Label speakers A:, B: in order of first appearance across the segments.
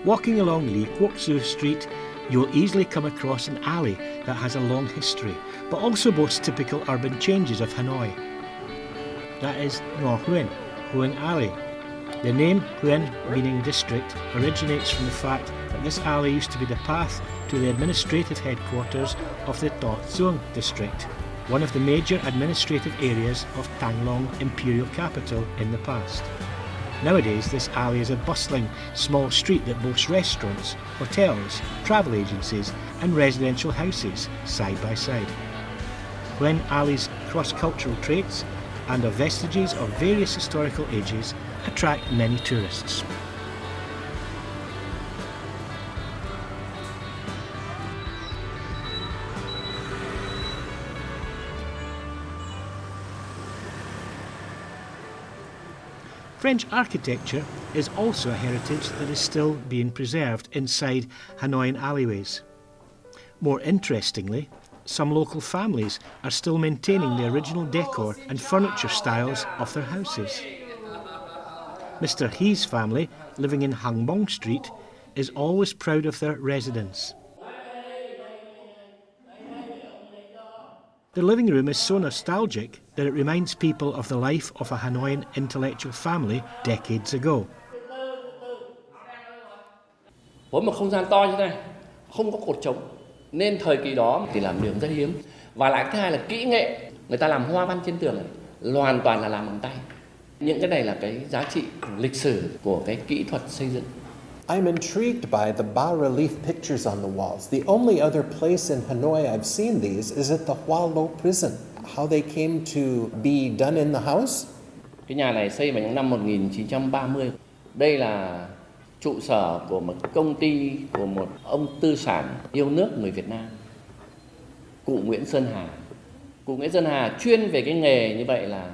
A: Walking along Lee Kwok Su Street, you will easily come across an alley that has a long history, but also boasts typical urban changes of Hanoi. That is Ngo Huyen, Huyen Alley. The name Huyen, meaning district, originates from the fact that this alley used to be the path to the administrative headquarters of the To Suong district, one of the major administrative areas of Tanglong imperial capital in the past. Nowadays, this alley is a bustling small street that boasts restaurants, hotels, travel agencies and residential houses side by side. Huyen Alley's cross-cultural traits and of vestiges of various historical ages attract many tourists. French architecture is also a heritage that is still being preserved inside Hanoian alleyways. More interestingly, some local families are still maintaining the original decor and furniture styles of their houses. Mr. He's family, living in Hang Bong Street, is always proud of their residence. The living room is so nostalgic that it reminds people of the life of a Hanoian intellectual family decades ago.
B: Với một không gian to như thế này, không có cột trống, nên thời kỳ đó thì làm đường rất hiếm. Và lại thứ hai là kỹ nghệ, người ta làm hoa văn trên tường này, hoàn toàn là làm bằng tay. Những cái này là cái giá trị lịch sử của cái kỹ thuật xây dựng.
C: I'm intrigued by the bas-relief pictures on the walls. The only other place in Hanoi I've seen these is at the Hoa Lo prison. How they came to be done in the house?
B: Cái nhà này xây vào những năm 1930. Đây là trụ sở của một công ty của một ông tư sản yêu nước người Việt Nam, cụ Nguyễn Sơn Hà. Cụ Nguyễn Sơn Hà chuyên về cái nghề như vậy là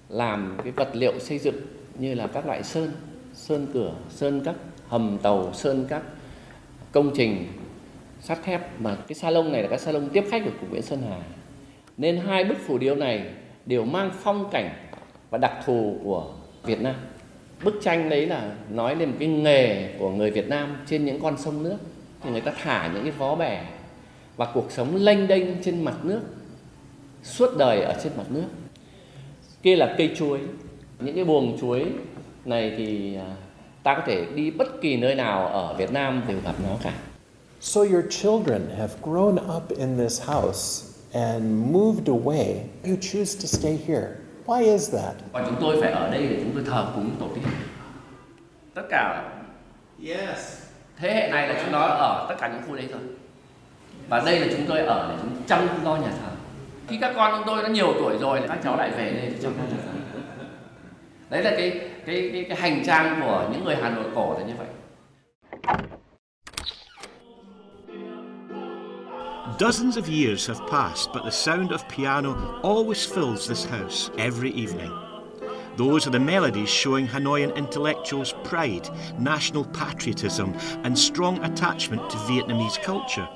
B: làm cái vật liệu xây dựng như là các loại sơn, sơn cửa, sơn các hầm tàu, sơn các công trình sắt thép. Mà cái salon này là cái salon tiếp khách của cụ Nguyễn Sơn Hà. Nên hai bức phù điêu này đều mang phong cảnh và đặc thù của Việt Nam. Bức tranh đấy là nói lên một cái nghề của người Việt Nam trên những con sông nước. Thì người ta thả những cái vó bè và cuộc sống lênh đênh trên mặt nước, suốt đời ở trên mặt nước. Kia là cây chuối. Những cái buồng chuối này thì ta có thể đi bất kỳ nơi nào ở Việt Nam đều gặp nó cả.
C: So your children have grown up in this house and moved away. You choose to stay here. Why is that?
B: Và chúng tôi phải ở đây để chúng tôi thờ cúng tổ tiên. Tất cả thế hệ này là chúng nó ở tất cả những khu đấy rồi. Và đây là chúng tôi ở để chúng chăm lo nhà thờ. Khi các con chúng tôi nó nhiều tuổi rồi, các cháu lại về đây để chăm lo nhà thờ. Đấy là cái hành trang của những người Hà Nội cổ là như vậy.
A: Dozens of years have passed, but the sound of piano always fills this house every evening. Those are the melodies showing Hanoian intellectuals' pride, national patriotism and strong attachment to Vietnamese culture.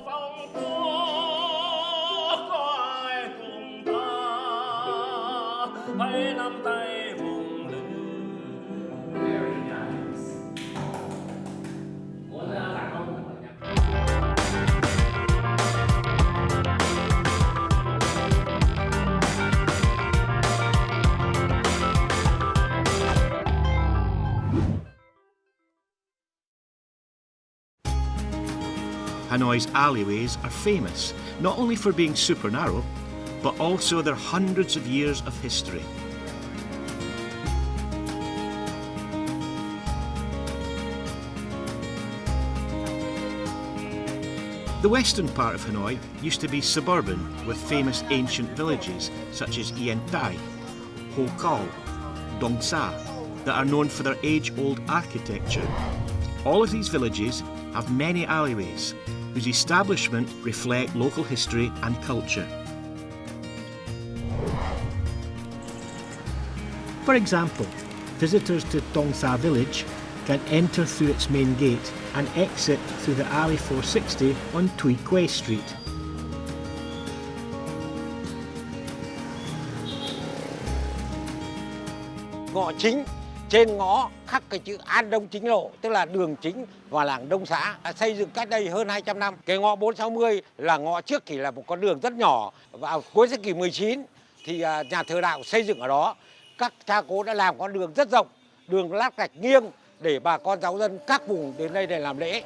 A: Hanoi's alleyways are famous, not only for being super narrow, but also their hundreds of years of history. The western part of Hanoi used to be suburban, with famous ancient villages such as Yen Tai, Ho Cao, Dong Sa, that are known for their age-old architecture. All of these villages have many alleyways, whose establishment reflect local history and culture. For example, visitors to Dong Sa village can enter through its main gate and exit through the alley 460 on Tui Quay Street.
D: Ngõ chính Trên ngõ khắc cái chữ An Đông Chính Lộ, tức là đường chính vào làng Đông Xã, xây dựng cách đây hơn 200 năm. Cái ngõ 460 là ngõ trước chỉ là một con đường rất nhỏ. Vào cuối thế kỷ 19 thì nhà thờ đạo xây dựng ở đó. Các cha cố đã làm con đường rất rộng, đường lát gạch nghiêng để bà con giáo dân các vùng đến đây để làm lễ.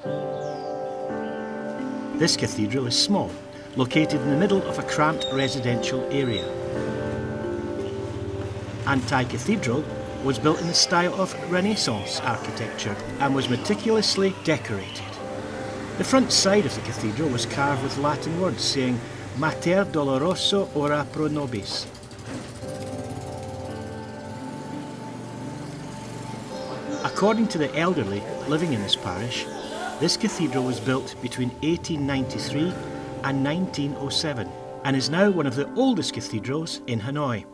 A: This cathedral is small, located in the middle of a cramped residential area. Anti-Cathedral was built in the style of Renaissance architecture and was meticulously decorated. The front side of the cathedral was carved with Latin words saying Mater Doloroso ora pro nobis. According to the elderly living in this parish, this cathedral was built between 1893 and 1907 and is now one of the oldest cathedrals in Hanoi.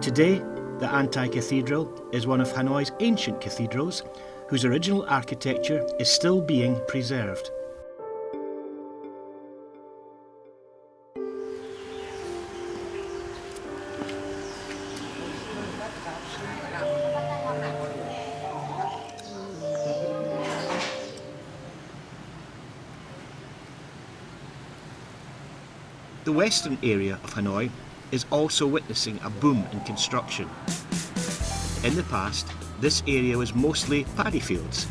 A: Today, the Anti-Cathedral is one of Hanoi's ancient cathedrals whose original architecture is still being preserved. The western area of Hanoi is also witnessing a boom in construction. In the past, this area was mostly paddy fields,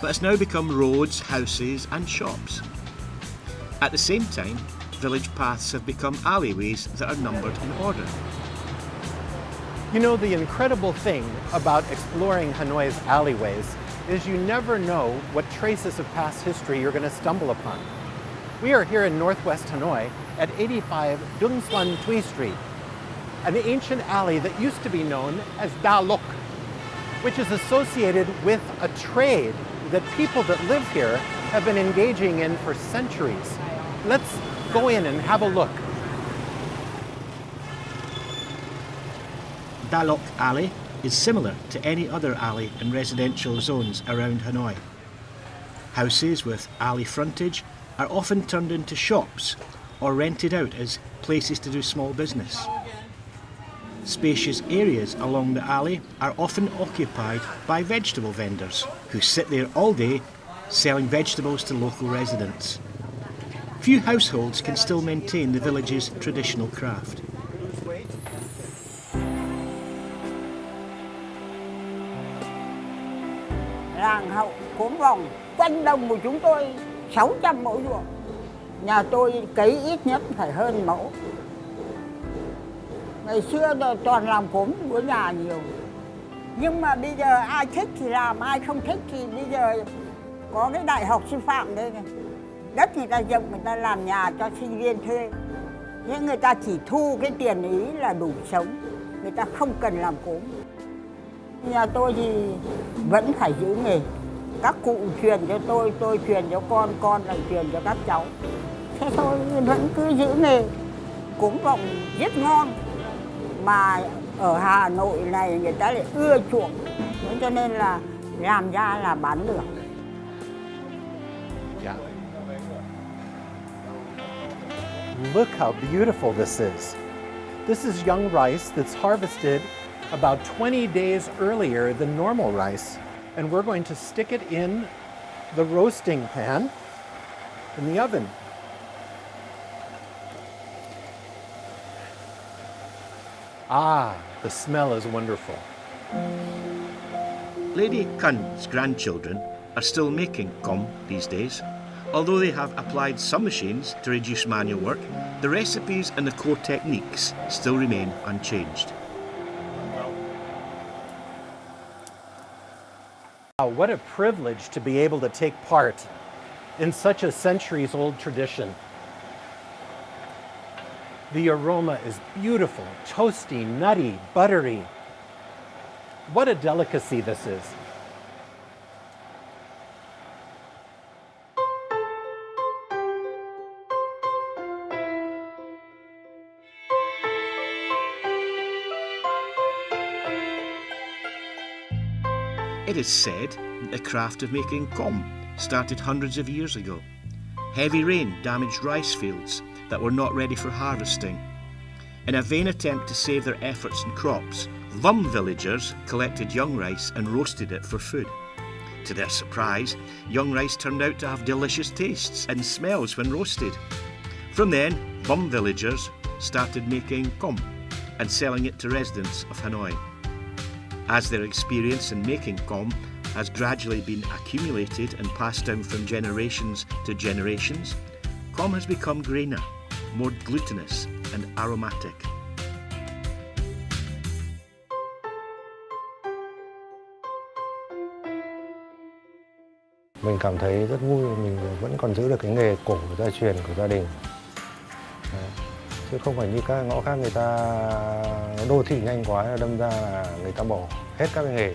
A: but has now become roads, houses and shops. At the same time, village paths have become alleyways that are numbered in order.
C: You know, the incredible thing about exploring Hanoi's alleyways is you never know what traces of past history you're going to stumble upon. We are here in northwest Hanoi at 85 Dung Xuan Tui Street, an ancient alley that used to be known as Da Lok, which is associated with a trade that people that live here have been engaging in for centuries. Let's go in and have a look.
A: Da Lok Alley is similar to any other alley in residential zones around Hanoi. Houses with alley frontage are often turned into shops or rented out as places to do small business. Spacious areas along the alley are often occupied by vegetable vendors who sit there all day selling vegetables to local residents. Few households can still maintain the village's traditional craft.
E: Làng hậu cốm Vong, quanh đồng của chúng tôi 600 mẫu ruộng. Nhà tôi cấy ít nhất phải hơn mẫu. Ngày xưa toàn làm cốm của nhà nhiều. Nhưng mà bây giờ ai thích thì làm, ai không thích thì bây giờ có cái đại học sư phạm đây này. Đất người ta rộng, người ta làm nhà cho sinh viên thuê. Nhưng người ta chỉ thu cái tiền ý là đủ sống. Người ta không cần làm cốm. Nhà tôi thì vẫn phải giữ nghề. Các cụ truyền cho tôi truyền cho con lại truyền cho các cháu. Thế thôi, vẫn cứ giữ nghề. Cốm Vong rất ngon. Mà ở Hà Nội này người ta lại ưa chuộng. Cho nên là làm ra là bán được.
C: Yeah. Look how beautiful this is. This is young rice that's harvested about 20 days earlier than normal rice. And we're going to stick it in the roasting pan in the oven. Ah, the smell is wonderful.
A: Lady Kun's grandchildren are still making com these days. Although they have applied some machines to reduce manual work, the recipes and the core techniques still remain unchanged.
C: Wow, what a privilege to be able to take part in such a centuries-old tradition. The aroma is beautiful, toasty, nutty, buttery. What a delicacy this is.
A: It is said that the craft of making com started hundreds of years ago. Heavy rain damaged rice fields that were not ready for harvesting. In a vain attempt to save their efforts and crops, Vong villagers collected young rice and roasted it for food. To their surprise, young rice turned out to have delicious tastes and smells when roasted. From then, Vong villagers started making com and selling it to residents of Hanoi. As their experience in making com has gradually been accumulated and passed down from generations to generations, com has become grainer, more glutinous and aromatic.
F: Mình cảm thấy rất vui, mình vẫn còn giữ được cái nghề cổ gia truyền của gia đình. Chứ không phải như các ngõ khác người ta đô thị nhanh quá, đâm ra là người ta bỏ hết các cái nghề.